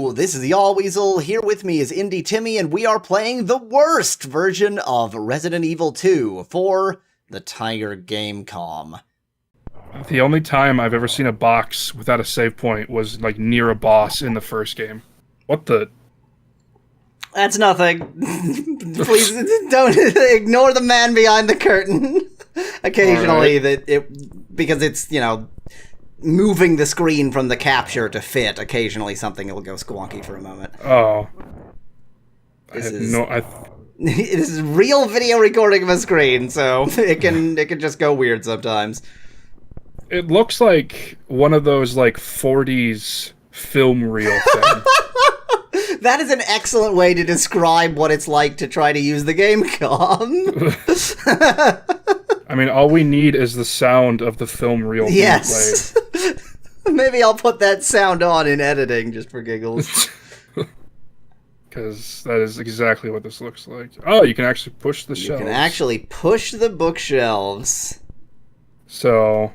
Hello, this is Yahweasel. Here with me is IndieTimmie, and we are playing the worst version of Resident Evil 2 for the Tiger Gamecom. The only time I've ever seen a box without a save point was, like, near a boss in the first game. What the... That's nothing. Please don't ignore the man behind the curtain. Occasionally, because it's, you know, moving the screen from the capture to fit. Occasionally, something will go squonky for a moment. Oh. This is real video recording of a screen, so it can just go weird sometimes. It looks like one of those, like, 40s film reel things. That is an excellent way to describe what it's like to try to use the Gamecom. I mean, all we need is the sound of the film reel being yes. Played. Maybe I'll put that sound on in editing just for giggles. Because that is exactly what this looks like. Oh, you can actually push the shelves. You can actually push the bookshelves. So...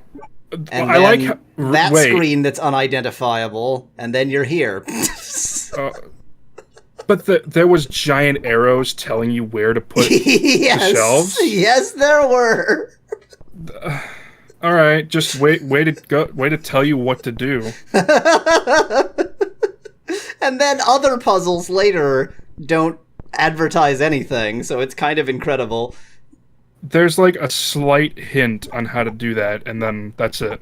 And I like that screen that's unidentifiable, and then you're here. But there was giant arrows telling you where to put yes, the shelves? Yes, there were. All right, just wait to tell you what to do. And then other puzzles later don't advertise anything, so it's kind of incredible. There's like a slight hint on how to do that, and then that's it.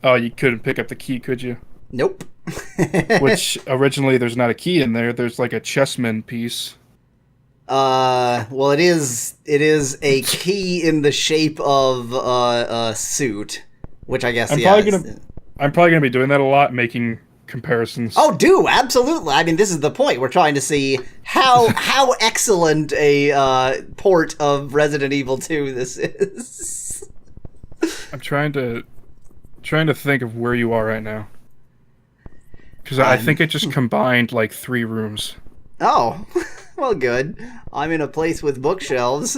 Oh, you couldn't pick up the key, could you? Nope. Which, originally, there's not a key in there. There's like a chessman piece. Well, it is a key in the shape of a suit, which I guess, I'm probably gonna be doing that a lot, making comparisons. Oh, absolutely. I mean, this is the point. We're trying to see how excellent a port of Resident Evil 2 this is. I'm trying to think of where you are right now. Because I think it just combined, like, 3 rooms. Oh, well, good. I'm in a place with bookshelves.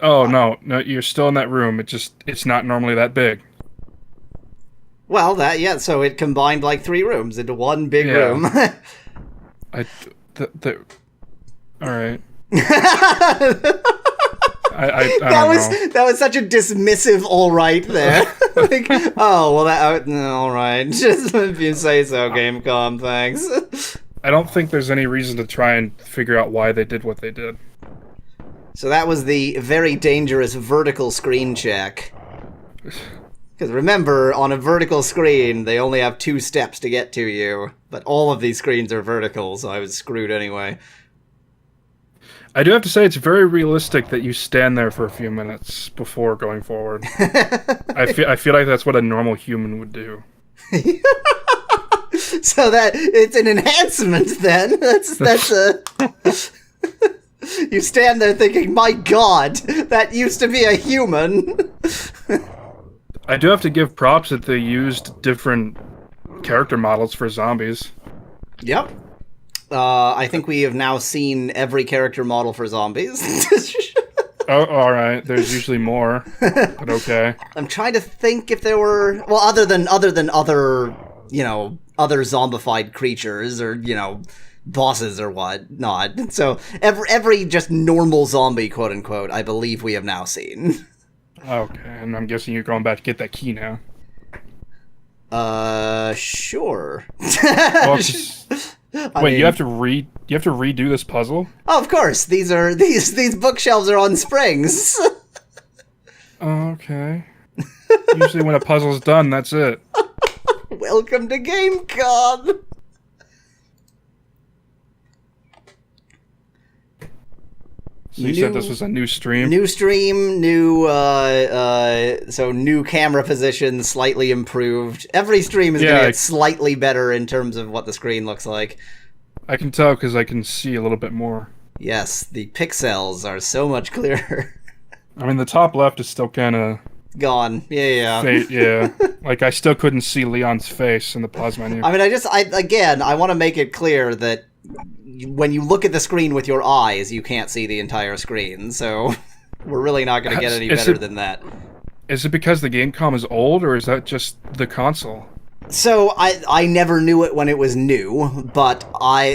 Oh, no, you're still in that room. It's not normally that big. Well, so it combined, like, 3 rooms into one big room. All right. That was such a dismissive all right there. Like, oh, well, all right. Just if you say so, Gamecom, thanks. I don't think there's any reason to try and figure out why they did what they did. So that was the very dangerous vertical screen check. Because remember, on a vertical screen, they only have 2 steps to get to you. But all of these screens are vertical, so I was screwed anyway. I do have to say, it's very realistic that you stand there for a few minutes before going forward. I feel like that's what a normal human would do. So that it's an enhancement then. That's a you stand there thinking, my God, that used to be a human. I do have to give props that they used different character models for zombies. Yep. I think we have now seen every character model for zombies. Oh, all right. There's usually more, but okay. I'm trying to think if there were, well, other than other, you know, other zombified creatures or, you know, bosses or whatnot. So every just normal zombie, quote unquote, I believe we have now seen. Okay, and I'm guessing you're going back to get that key now. Sure. Well, wait, you have to redo this puzzle? Oh, of course. These bookshelves are on springs. Okay. Usually when a puzzle's done, that's it. Welcome to Gamecom. So you said this was a new stream? New stream, so new camera position, slightly improved. Every stream is going to get slightly better in terms of what the screen looks like. I can tell because I can see a little bit more. Yes, the pixels are so much clearer. I mean, the top left is still kind of... gone. Yeah. Yeah. Like, I still couldn't see Leon's face in the pause menu. I mean, I want to make it clear that when you look at the screen with your eyes, you can't see the entire screen, so we're really not going to get any better than that. Is it because the Gamecom is old, or is that just the console? So I never knew it when it was new, but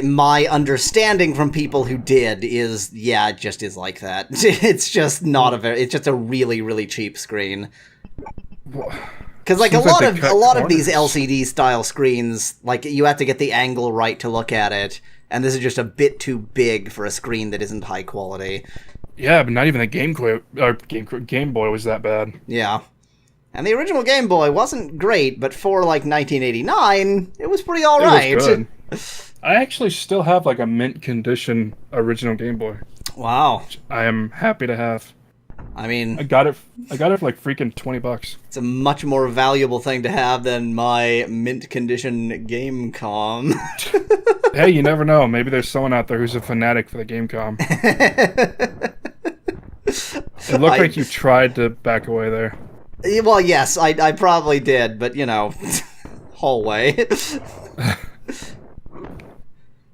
my understanding from people who did is, yeah, it just is like that. It's just it's just a really, really cheap screen. Because like a lot of these LCD style screens, like you have to get the angle right to look at it, and this is just a bit too big for a screen that isn't high quality. Yeah, but not even the Game Boy was that bad. Yeah. And the original Game Boy wasn't great, but for, like, 1989, it was pretty alright. It was good. I actually still have, like, a mint condition original Game Boy. Wow. Which I am happy to have. I mean... I got it for, like, freaking $20. It's a much more valuable thing to have than my mint condition Gamecom. Hey, you never know. Maybe there's someone out there who's a fanatic for the Gamecom. It looked like you tried to back away there. Well, yes, I probably did, but, you know, hallway.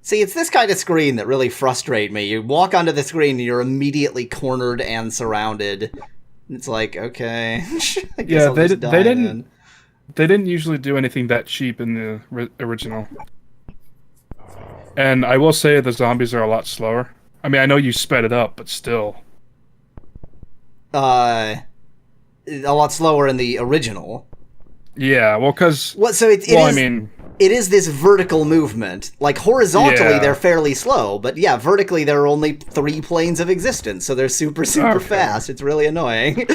See, it's this kind of screen that really frustrates me. You walk onto the screen and you're immediately cornered and surrounded. It's like, okay. I guess I'll just die then. They didn't usually do anything that cheap in the original. And I will say the zombies are a lot slower. I mean, I know you sped it up, but still. A lot slower in the original. Yeah, well, because... It is this vertical movement. Like, horizontally, they're fairly slow, but yeah, vertically, there are only 3 planes of existence, so they're super fast. It's really annoying.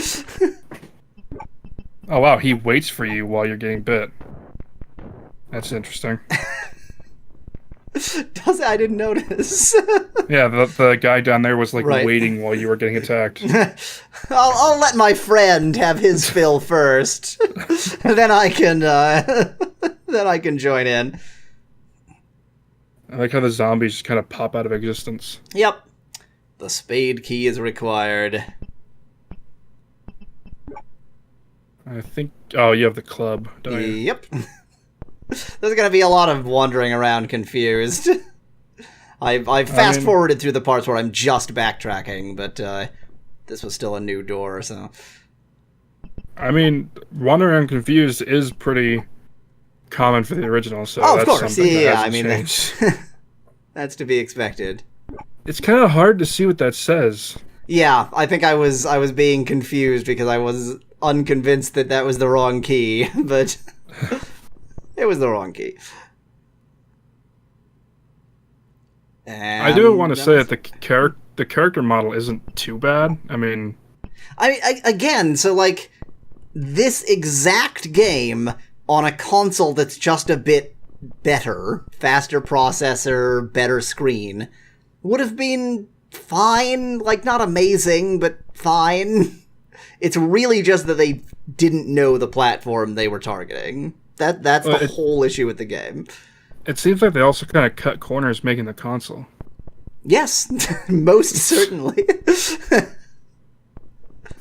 Oh, wow, he waits for you while you're getting bit. That's interesting. I didn't notice. Yeah, the guy down there was like waiting while you were getting attacked. I'll let my friend have his fill first, then I can join in. I like how the zombies just kind of pop out of existence. Yep, the spade key is required. I think. Oh, you have the club, don't you? Yep. There's going to be a lot of wandering around confused. I've fast-forwarded through the parts where I'm just backtracking, but this was still a new door, so... I mean, wandering around confused is pretty common for the original, so of that's course, something that I mean, changed. that's to be expected. It's kind of hard to see what that says. Yeah, I think I was being confused because I was unconvinced that was the wrong key, but... It was the wrong key. And I do want to say that the character model isn't too bad. I mean... again, so, like, this exact game on a console that's just a bit better, faster processor, better screen, would have been fine. Like, not amazing, but fine. It's really just that they didn't know the platform they were targeting. That's the whole issue with the game. It seems like they also kind of cut corners making the console. Yes, most certainly.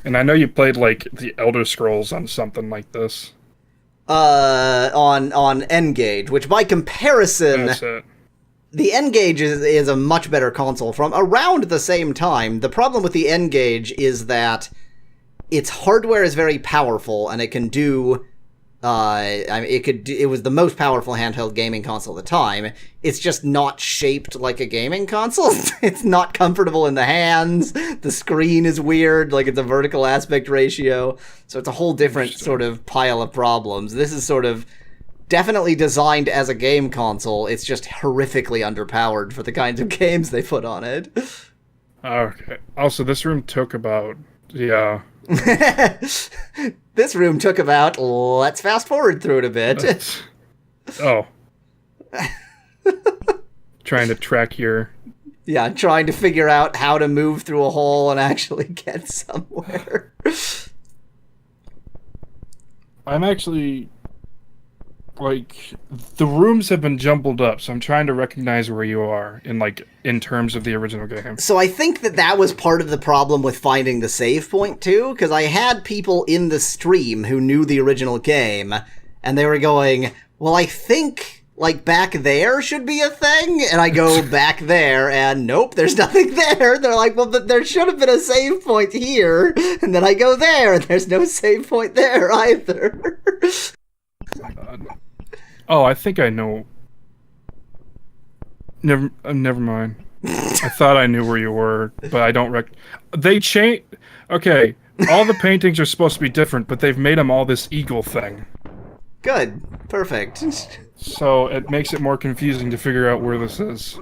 And I know you played, like, the Elder Scrolls on something like this. On N-Gage, which by comparison... That's it. The N-Gage is a much better console from around the same time. The problem with the N-Gage is that its hardware is very powerful, and it can do... it was the most powerful handheld gaming console at the time. It's just not shaped like a gaming console. It's not comfortable in the hands. The screen is weird, like it's a vertical aspect ratio. So it's a whole different sort of pile of problems. This is sort of definitely designed as a game console. It's just horrifically underpowered for the kinds of games they put on it. Okay. Also, this room took about... Yeah... This room took about, let's fast forward through it a bit. Oh. Trying to track your... Yeah, trying to figure out how to move through a hole and actually get somewhere. I'm actually... Like, the rooms have been jumbled up, so I'm trying to recognize where you are in terms of the original game. So I think that was part of the problem with finding the save point, too, because I had people in the stream who knew the original game, and they were going, well, I think, like, back there should be a thing, and I go back there, and nope, there's nothing there. They're like, well, but there should have been a save point here, and then I go there, and there's no save point there either. Oh my God. Oh, I think I know. Never mind. I thought I knew where you were, but I don't They change. Okay, all the paintings are supposed to be different, but they've made them all this eagle thing. Good. Perfect. So it makes it more confusing to figure out where this is.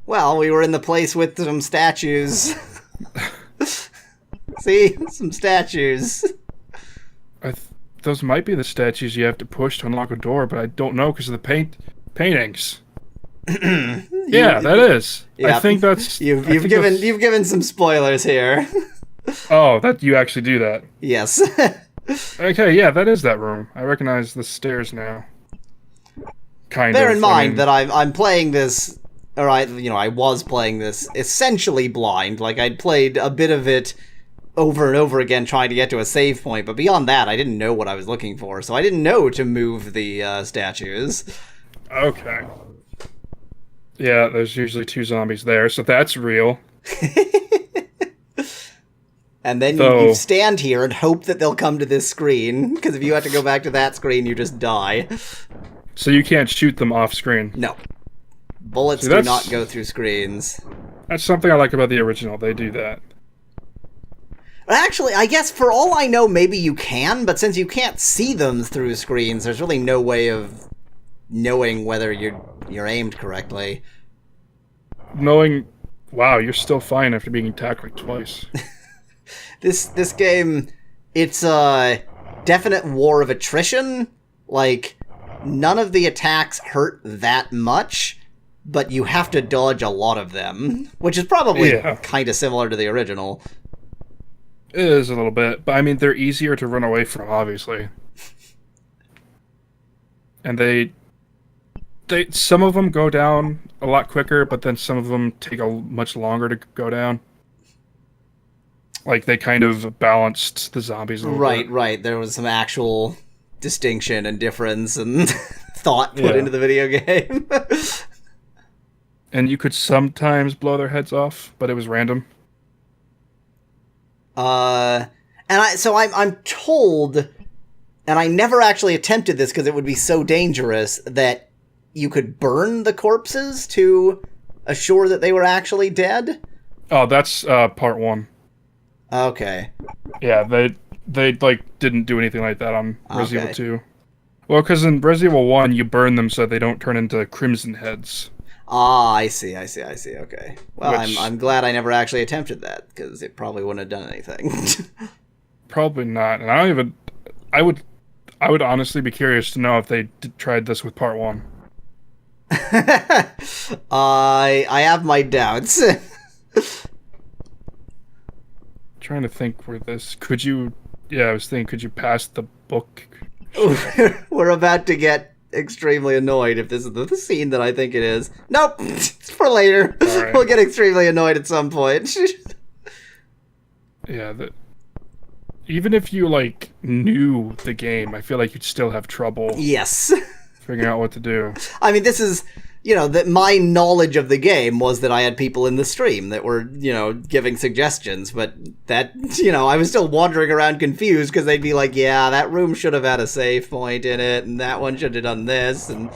Well, we were in the place with some statues. See? Some statues. Those might be the statues you have to push to unlock a door, but I don't know because of the paintings. Yeah, that is. Yeah, I think that's. You've given some spoilers here. Oh, that you actually do that. Yes. Okay, yeah, that is that room. I recognize the stairs now. Bear in mind that I'm playing this, or I was playing this essentially blind. Like, I'd played a bit of it over and over again trying to get to a save point, but beyond that, I didn't know what I was looking for, so I didn't know to move the statues. Okay. Yeah, there's usually 2 zombies there, so that's real. And then you stand here and hope that they'll come to this screen, because if you have to go back to that screen, you just die. So you can't shoot them off screen? No. Bullets do not go through screens. That's something I like about the original. They do that. Actually, I guess for all I know, maybe you can, but since you can't see them through screens, there's really no way of knowing whether you're aimed correctly. Wow, you're still fine after being attacked like twice. This game, it's a definite war of attrition. Like, none of the attacks hurt that much, but you have to dodge a lot of them, which is probably kind of similar to the original. It is a little bit, but I mean, they're easier to run away from, obviously. And some of them go down a lot quicker, but then some of them take much longer to go down. Like, they kind of balanced the zombies a little bit. Right. There was some actual distinction and difference and thought put into the video game. And you could sometimes blow their heads off, but it was random. I'm told, and I never actually attempted this because it would be so dangerous, that you could burn the corpses to assure that they were actually dead. Oh, that's part 1. Okay. Yeah, they didn't do anything like that on Resident Evil 2. Well, because in Resident Evil 1, you burn them so they don't turn into crimson heads. Ah, I see. Okay. Well, I'm glad I never actually attempted that, because it probably wouldn't have done anything. Probably not. And I would honestly be curious to know if they tried this with part 1. I have my doubts. Trying to think where this... Could you pass the book? We're about to get extremely annoyed if this is the scene that I think it is. Nope! It's for later. Right. We'll get extremely annoyed at some point. Yeah, even if you, knew the game, I feel like you'd still have trouble... Yes. Figuring out what to do. I mean, this is... that my knowledge of the game was that I had people in the stream that were, giving suggestions, but that, I was still wandering around confused because they'd be like, yeah, that room should have had a save point in it, and that one should have done this, and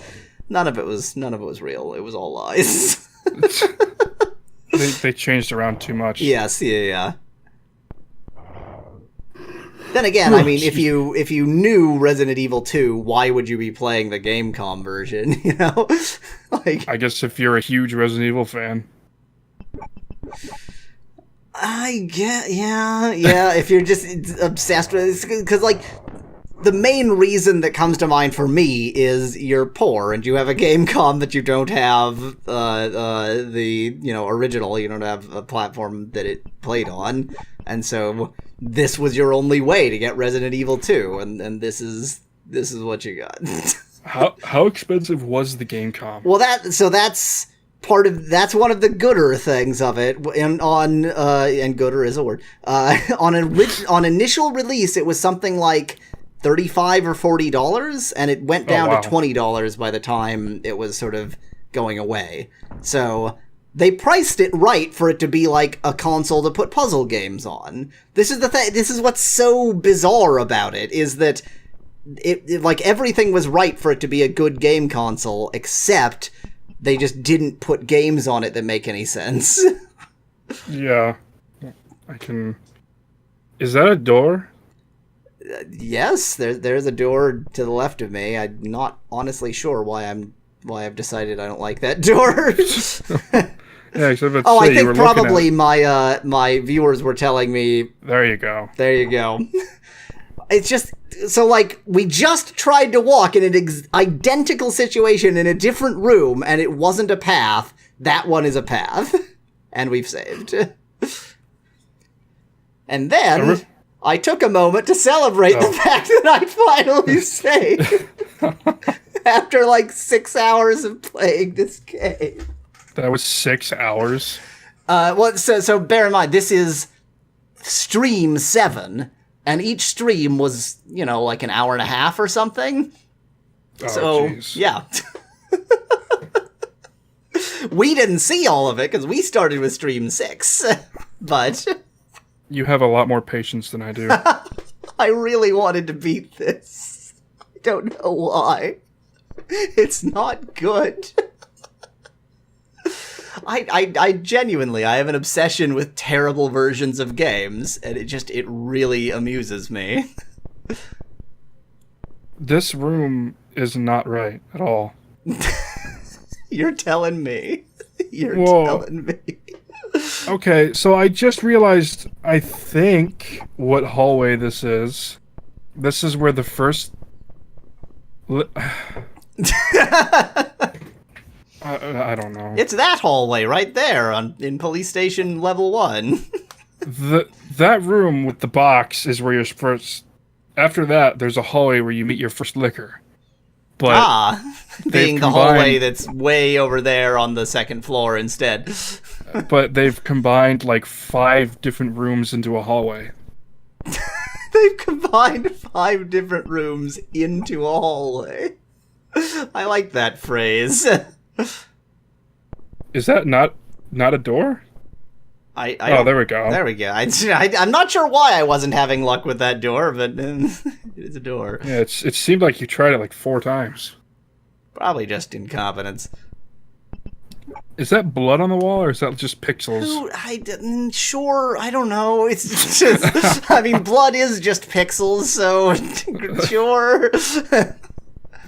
none of it was real. It was all lies. They changed around too much. Yes, yeah. Then again, I mean, if you knew Resident Evil 2, why would you be playing the Gamecom version, I guess if you're a huge Resident Evil fan. I get, yeah, if you're just obsessed with it, because, the main reason that comes to mind for me is you're poor and you have a Gamecom that you don't have the original. You don't have a platform that it played on, and so this was your only way to get Resident Evil 2, and this is what you got. How expensive was the Gamecom? Well, that's one of the gooder things of it, and gooder is a word. On initial release, it was something like $35 or $40, and it went down to $20 by the time it was sort of going away. So they priced it right for it to be like a console to put puzzle games on. This is the thing. This is what's so bizarre about it, is that like everything was right for it to be a good game console, except they just didn't put games on it that make any sense. Yeah. Is that a door? Yes, there's a door to the left of me. I'm not honestly sure why I've decided I don't like that door. Yeah, except I think probably my viewers were telling me. There you go. There you go. It's just so like we just tried to walk in an identical situation in a different room, and it wasn't a path. That one is a path, and we've saved. And then I took a moment to celebrate the fact that I finally saved after like 6 hours of playing this game. That was 6 hours. So bear in mind, this is stream 7, and each stream was, like an hour and a half or something. Oh, so, geez. Yeah. We didn't see all of it, because we started with stream 6, but... You have a lot more patience than I do. I really wanted to beat this. I don't know why. It's not good. I genuinely, I have an obsession with terrible versions of games, and it really amuses me. This room is not right at all. You're telling me. You're telling me. Okay, so I just realized, I think, what hallway this is. This is where the first... I don't know. It's that hallway right there in police station level 1. That room with the box is where you're first... After that, there's a hallway where you meet your first liquor. But being the hallway that's way over there on the second floor instead. But they've combined like 5 different rooms into a hallway. They've combined 5 different rooms into a hallway. I like that phrase. Is that not a door? There we go. There we go. I'm not sure why I wasn't having luck with that door, but it is a door. Yeah, it seemed like you tried it like 4 times. Probably just incompetence. Is that blood on the wall, or is that just pixels? Sure, I don't know. It's just, I mean, blood is just pixels, so sure.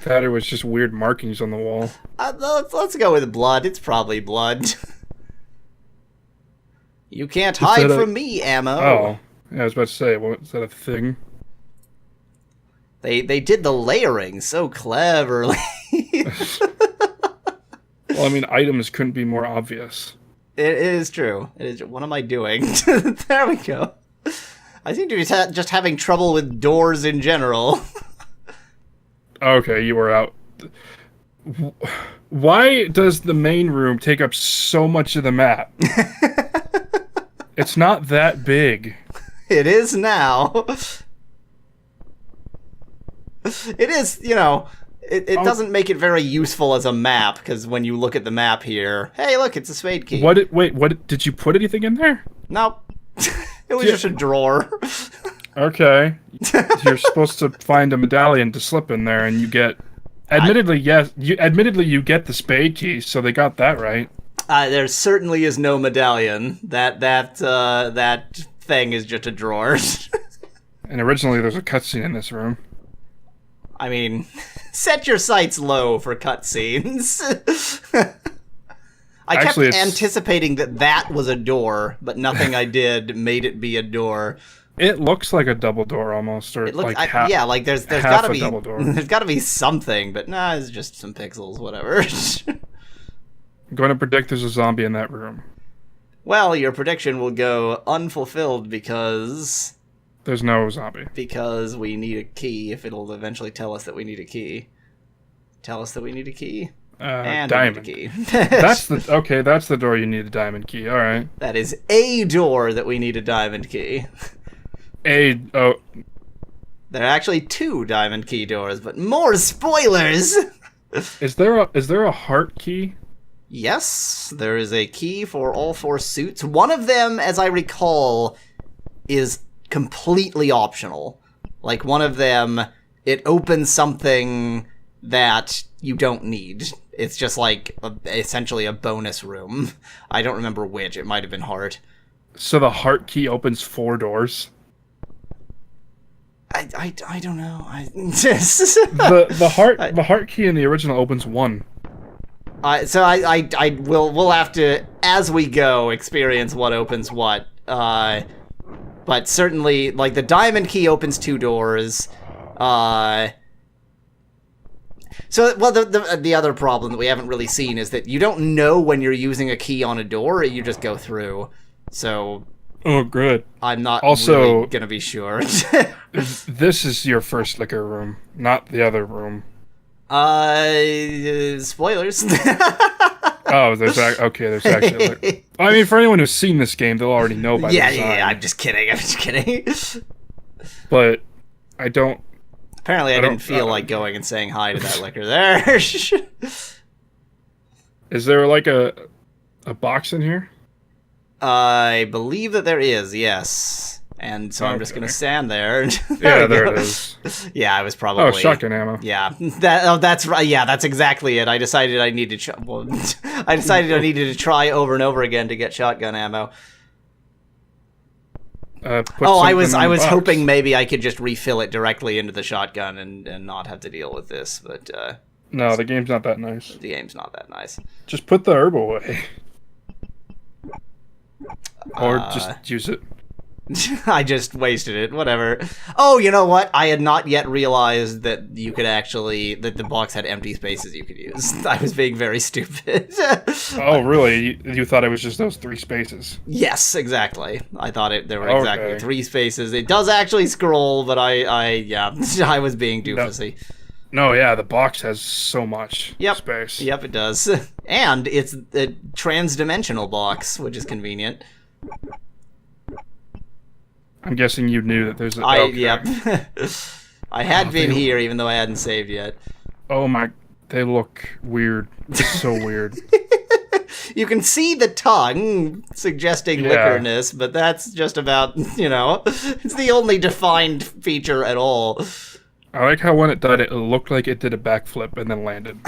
That it was just weird markings on the wall. Let's go with blood. It's probably blood. You can't hide from me, ammo. Oh, yeah, I was about to say, is that a thing? They did the layering so cleverly. Well, I mean, items couldn't be more obvious. It is true. It is. What am I doing? There we go. I seem to be just having trouble with doors in general. Okay, you were out. Why does the main room take up so much of the map? It's not that big. It is now. It is, it doesn't make it very useful as a map, because when you look at the map here, hey, look, it's a spade key. What did you put anything in there? Nope. It was just a drawer. Okay. You're supposed to find a medallion to slip in there, and you get... Admittedly, you get the spade key, so they got that right. There certainly is no medallion. That thing is just a drawer. And originally there's a cutscene in this room. I mean, set your sights low for cutscenes. I kept anticipating that was a door, but nothing I did made it be a door. It looks like a double door almost, or it looks, like there's half gotta a be double door. There's gotta be something, but nah, it's just some pixels, whatever. I'm going to predict there's a zombie in that room. Well, your prediction will go unfulfilled because... There's no zombie. Because we need a key, if it'll eventually tell us that we need a key. Tell us that we need a key. And diamond. We need a key. That's the door you need a diamond key. All right. That is a door that we need a diamond key. There are actually 2 diamond key doors, but more spoilers! Is there a heart key? Yes, there is a key for all 4 suits. One of them, as I recall, is completely optional. Like, one of them it opens something that you don't need. It's just like essentially a bonus room. I don't remember which. It might have been heart. So the heart key opens 4 doors? I don't know. the heart key in the original opens 1. So we'll have to, as we go, experience what opens what. But certainly, like, the diamond key opens 2 doors. So, well, the other problem that we haven't really seen is that you don't know when you're using a key on a door, you just go through. So... Oh, good. I'm not also really gonna be sure. This is your first liquor room, not the other room. Spoilers. Oh, there's actually... I mean, for anyone who's seen this game, they'll already know by the design. Yeah, I'm just kidding. But I don't... Apparently I didn't feel like going and saying hi to that liquor there. Is there, like, a box in here? I believe that there is, yes. And so I'm just going to stand there. There it is. Yeah, I was probably... Oh, shotgun ammo. Yeah, that's right. Yeah, that's exactly it. I decided I needed to try over and over again to get shotgun ammo. I was hoping maybe I could just refill it directly into the shotgun and not have to deal with this, but... no, the game's not that nice. The game's not that nice. Just put the herb away. Or just use it. I just wasted it. Whatever. Oh, you know what? I had not yet realized that you could actually... that the box had empty spaces you could use. I was being very stupid. Oh, really? You thought it was just those 3 spaces? Yes, exactly. I thought there were exactly 3 spaces. It does actually scroll, but I was being doofusy. No, yeah, the box has so much space. Yep, it does. And it's a trans-dimensional box, which is convenient. I'm guessing you knew that there's a... Yep. I had been here, even though I hadn't saved yet. Oh my... They look weird. It's so weird. You can see the tongue suggesting liquorness, but that's just about, it's the only defined feature at all. I like how when it died, it looked like it did a backflip and then landed.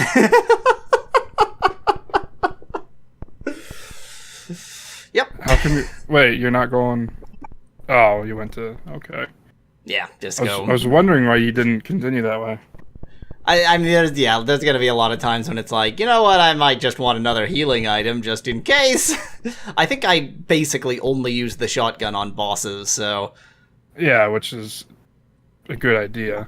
Yep. How come you... Wait, you're not going... Oh, you went to... Okay. Yeah, just go. I was wondering why you didn't continue that way. I mean, there's going to be a lot of times when it's like, you know what, I might just want another healing item just in case. I think I basically only use the shotgun on bosses, so... Yeah, which is a good idea.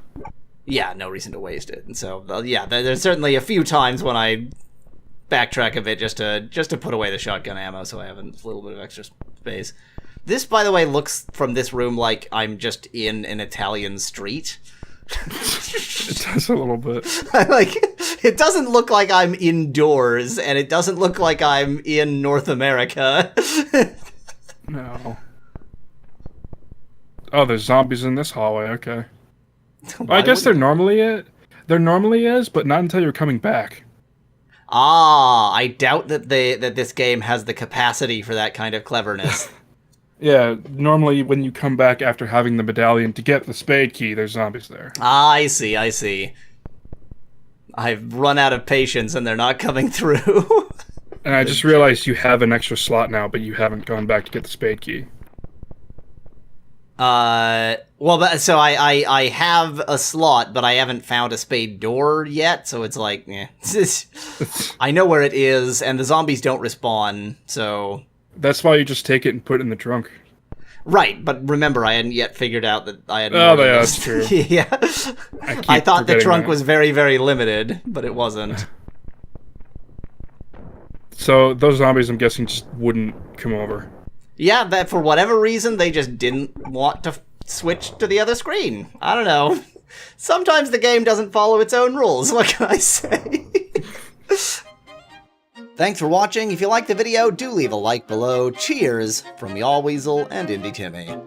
Yeah, no reason to waste it. And so, yeah, there's certainly a few times when I backtrack a bit just to put away the shotgun ammo so I have a little bit of extra space. This, by the way, looks from this room like I'm just in an Italian street. It does a little bit. It doesn't look like I'm indoors, and it doesn't look like I'm in North America. No. Oh, there's zombies in this hallway, okay. Well, I guess there normally is, but not until you're coming back. I doubt that this game has the capacity for that kind of cleverness. Yeah, normally when you come back after having the medallion to get the spade key, there's zombies there. I see. I've run out of patience and they're not coming through. And I just realized you have an extra slot now, but you haven't gone back to get the spade key. So I have a slot, but I haven't found a spade door yet, so it's like, I know where it is, and the zombies don't respawn, so... That's why you just take it and put it in the trunk. Right, but remember, I hadn't yet figured out that I had... Oh, yeah, that's true. Yeah. I thought the trunk was very, very limited, but it wasn't. So, those zombies, I'm guessing, just wouldn't come over. Yeah, that for whatever reason, they just didn't want to switch to the other screen. I don't know. Sometimes the game doesn't follow its own rules, what can I say? Thanks for watching. If you liked the video, do leave a like below. Cheers from Yahweasel and IndieTimmie.